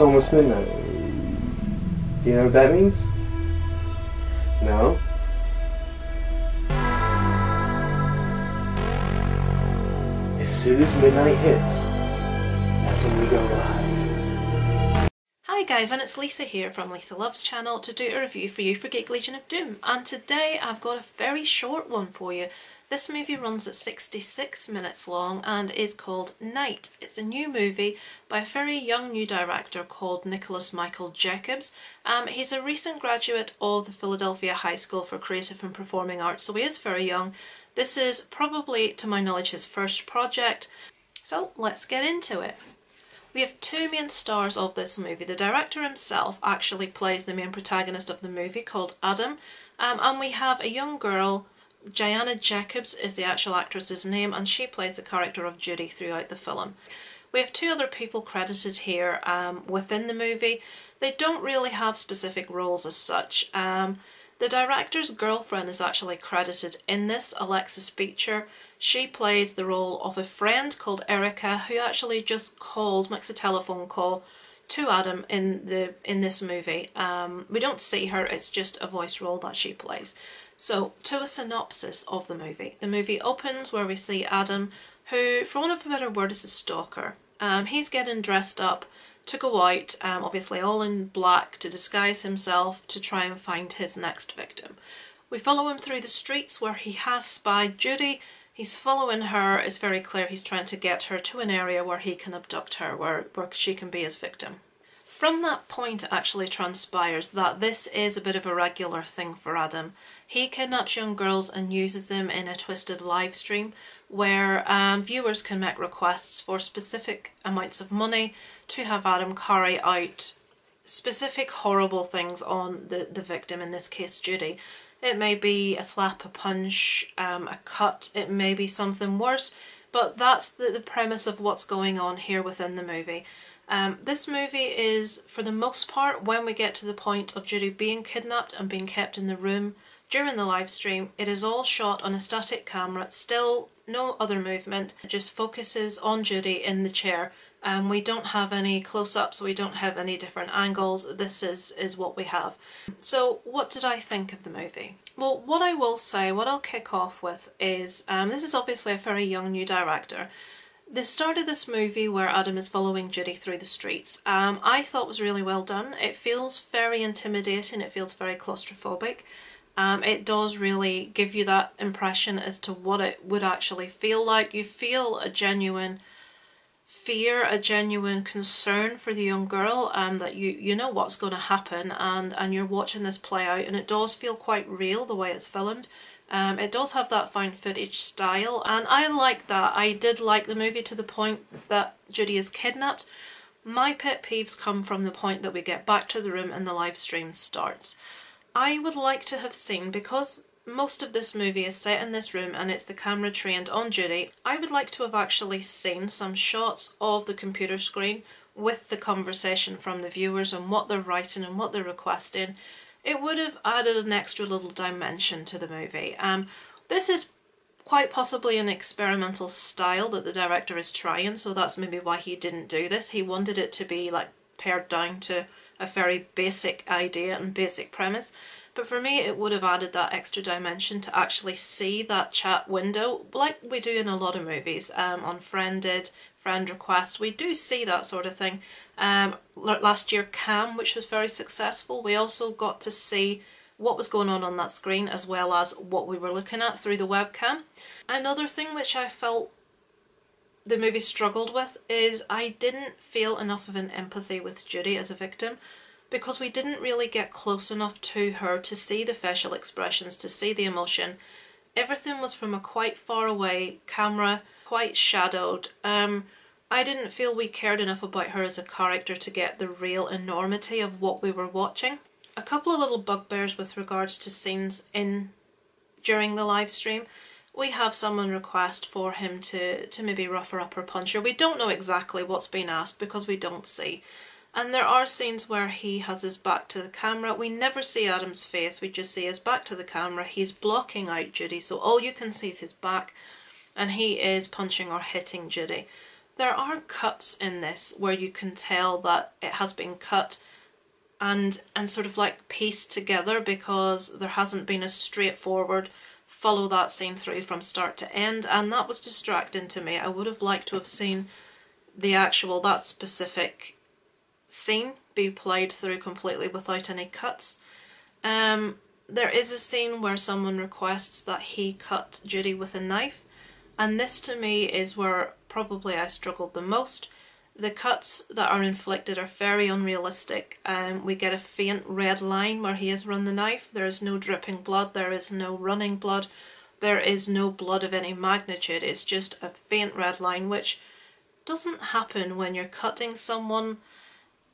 almost midnight. Do you know what that means? No? As soon as midnight hits, that's when we go live. Hi guys, and it's Lisa here from Lisa Loves channel to do a review for you for Geek Legion of Doom, and today I've got a very short one for you. This movie runs at 66 minutes long and is called Night. It's a new movie by a very young new director called Nicholas Michael Jacobs. He's a recent graduate of the Philadelphia High School for Creative and Performing Arts, so he is very young. This is probably, to my knowledge, his first project, so let's get into it. We have two main stars of this movie. The director himself actually plays the main protagonist of the movie, called Adam, and we have a young girl, Gianna Jacobs is the actual actress's name, and she plays the character of Judy throughout the film. We have two other people credited here within the movie. They don't really have specific roles as such. The director's girlfriend is actually credited in this, Alexis Beecher. She plays the role of a friend called Erica, who actually just makes a telephone call to Adam in this movie. We don't see her, it's just a voice role that she plays. So, to a synopsis of the movie. The movie opens where we see Adam, who, for want of a better word, is a stalker. He's getting dressed up to go out, obviously all in black, to disguise himself to try and find his next victim. We follow him through the streets where he has spied Judy. He's following her. It's very clear he's trying to get her to an area where he can abduct her, where she can be his victim. From that point, it actually transpires that this is a bit of a regular thing for Adam. He kidnaps young girls and uses them in a twisted live stream where viewers can make requests for specific amounts of money to have Adam carry out specific horrible things on the victim, in this case Judy. It may be a slap, a punch, a cut, it may be something worse, but that's the premise of what's going on here within the movie. This movie is, for the most part, when we get to the point of Judy being kidnapped and being kept in the room during the live stream, it is all shot on a static camera, still no other movement, it just focuses on Judy in the chair. We don't have any close-ups, we don't have any different angles, this is what we have. So what did I think of the movie? Well, what I will say, what I'll kick off with is, this is obviously a very young new director. The start of this movie where Adam is following Judy through the streets, I thought was really well done. It feels very intimidating, it feels very claustrophobic. It does really give you that impression as to what it would actually feel like. You feel a genuine fear, a genuine concern for the young girl, that you know what's going to happen, and you're watching this play out, and it does feel quite real the way it's filmed. It does have that found footage style, and I like that. I did like the movie to the point that Judy is kidnapped. My pet peeves come from the point that we get back to the room and the live stream starts. I would like to have seen, because most of this movie is set in this room and it's the camera trained on Judy, I would like to have actually seen some shots of the computer screen with the conversation from the viewers and what they're writing and what they're requesting. It would have added an extra little dimension to the movie. This is quite possibly an experimental style that the director is trying, so that's maybe why he didn't do this. He wanted it to be like pared down to a very basic idea and basic premise. But for me, it would have added that extra dimension to actually see that chat window, like we do in a lot of movies. On Friended, Friend Request, we do see that sort of thing. Last year, Cam, which was very successful, we also got to see what was going on that screen as well as what we were looking at through the webcam. Another thing which I felt the movie struggled with is I didn't feel enough of an empathy with Judy as a victim, because we didn't really get close enough to her to see the facial expressions, to see the emotion. Everything was from a quite far away camera, quite shadowed. I didn't feel we cared enough about her as a character to get the real enormity of what we were watching. A couple of little bugbears with regards to scenes during the live stream. We have someone request for him to maybe rough her up or punch her. We don't know exactly what's been asked because we don't see. And there are scenes where he has his back to the camera. We never see Adam's face, we just see his back to the camera. He's blocking out Judy, so all you can see is his back, and he is punching or hitting Judy. there are cuts in this where you can tell that it has been cut and sort of like pieced together, because there hasn't been a straightforward follow that scene through from start to end, and that was distracting to me. I would have liked to have seen that specific scene be played through completely without any cuts. There is a scene where someone requests that he cut Judy with a knife, and this to me is where probably I struggled the most. The cuts that are inflicted are very unrealistic. We get a faint red line where he has run the knife. There is no dripping blood, there is no running blood, there is no blood of any magnitude. It's just a faint red line, which doesn't happen when you're cutting someone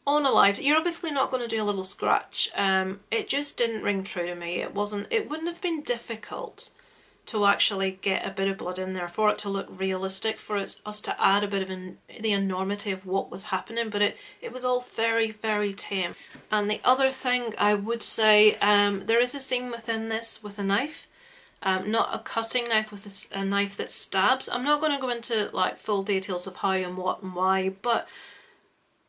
on a live. You're obviously not going to do a little scratch. It just didn't ring true to me. It wouldn't have been difficult to actually get a bit of blood in there for it to look realistic, for us to add a bit of the enormity of what was happening, but it was all very, very tame. And the other thing I would say, there is a scene within this with a knife, not a cutting knife, with a knife that stabs. I'm not going to go into like full details of how and what and why, but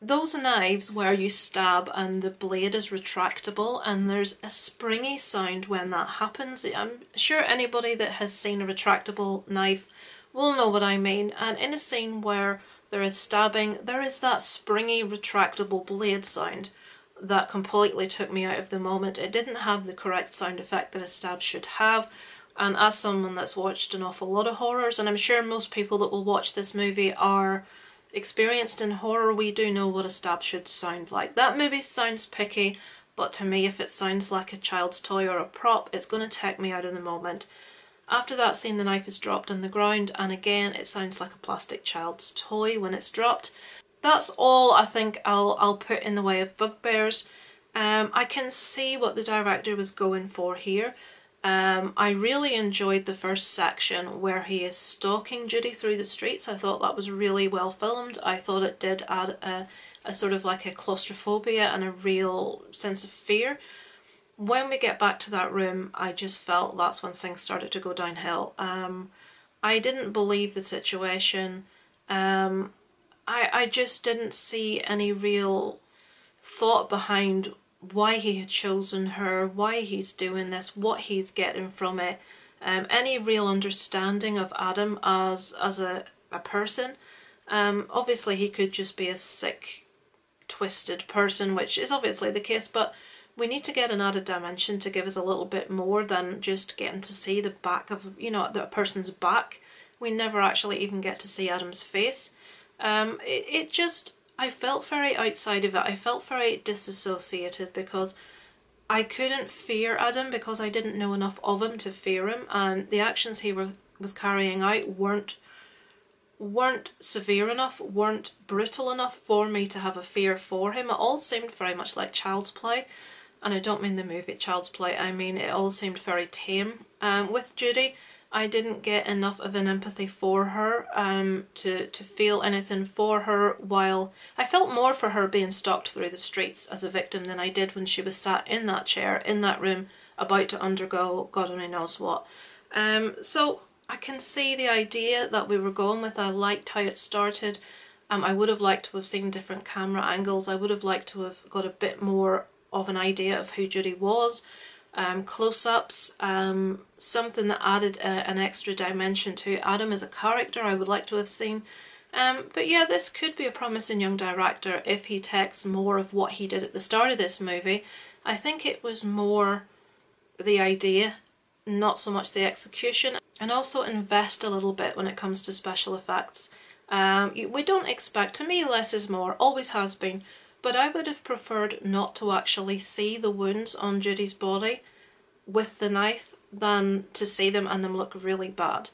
those knives where you stab and the blade is retractable and there's a springy sound when that happens. I'm sure anybody that has seen a retractable knife will know what I mean. And in a scene where there is stabbing, there is that springy retractable blade sound that completely took me out of the moment. It didn't have the correct sound effect that a stab should have. And as someone that's watched an awful lot of horrors, and I'm sure most people that will watch this movie are experienced in horror, we do know what a stab should sound like. That maybe sounds picky, but to me, if it sounds like a child's toy or a prop, it's going to take me out of the moment. After that scene, the knife is dropped on the ground, and again, it sounds like a plastic child's toy when it's dropped. That's all I think I'll put in the way of bugbears. I can see what the director was going for here. I really enjoyed the first section where he is stalking Judy through the streets. I thought that was really well filmed. I thought it did add a sort of like a claustrophobia and a real sense of fear. When we get back to that room, I just felt that's when things started to go downhill. I didn't believe the situation. I just didn't see any real thought behind why he had chosen her, why he's doing this, what he's getting from it, any real understanding of Adam as a person. Obviously he could just be a sick, twisted person, which is obviously the case, but we need to get an added dimension to give us a little bit more than just getting to see the back of, you know, the person's back. We never actually even get to see Adam's face. It just, I felt very outside of it. I felt very disassociated because I couldn't fear Adam because I didn't know enough of him to fear him, and the actions he was carrying out weren't severe enough, weren't brutal enough for me to have a fear for him. It all seemed very much like Child's Play, and I don't mean the movie Child's Play, I mean it all seemed very tame. With Judy, I didn't get enough of an empathy for her to feel anything for her, while I felt more for her being stalked through the streets as a victim than I did when she was sat in that chair, in that room, about to undergo God only knows what. So I can see the idea that we were going with. I liked how it started. I would have liked to have seen different camera angles. I would have liked to have got a bit more of an idea of who Judy was. Close-ups, something that added an extra dimension to Adam as a character I would like to have seen. But yeah, this could be a promising young director if he takes more of what he did at the start of this movie. I think it was more the idea, not so much the execution, and also invest a little bit when it comes to special effects. We don't expect, to me less is more, always has been. But I would have preferred not to actually see the wounds on Judy's body with the knife than to see them and them look really bad.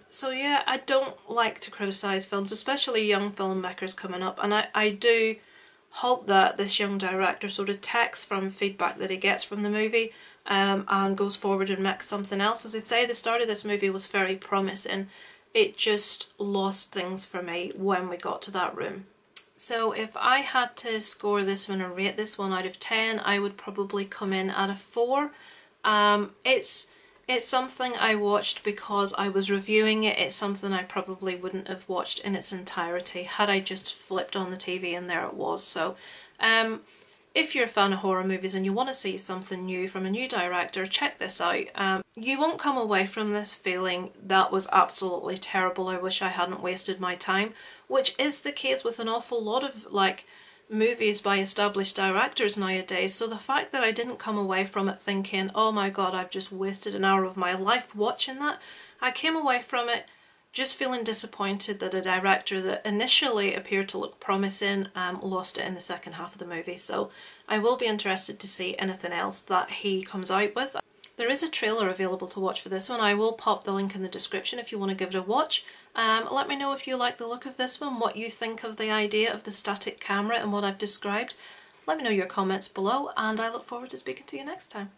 So yeah, I don't like to criticise films, especially young filmmakers coming up, and I do hope that this young director sort of takes from feedback that he gets from the movie and goes forward and makes something else. As I say, the start of this movie was very promising. It just lost things for me when we got to that room. So if I had to score this one or rate this one out of 10, I would probably come in at a 4. It's It's something I watched because I was reviewing it. It's something I probably wouldn't have watched in its entirety had I just flipped on the TV and there it was. So if you're a fan of horror movies and you want to see something new from a new director, check this out. You won't come away from this feeling that was absolutely terrible, I wish I hadn't wasted my time, which is the case with an awful lot of like movies by established directors nowadays. So the fact that I didn't come away from it thinking, oh my god, I've just wasted an hour of my life watching that, I came away from it just feeling disappointed that a director that initially appeared to look promising lost it in the second half of the movie. So I will be interested to see anything else that he comes out with. There is a trailer available to watch for this one. I will pop the link in the description if you want to give it a watch. Let me know if you like the look of this one, what you think of the idea of the static camera and what I've described. Let me know your comments below, and I look forward to speaking to you next time.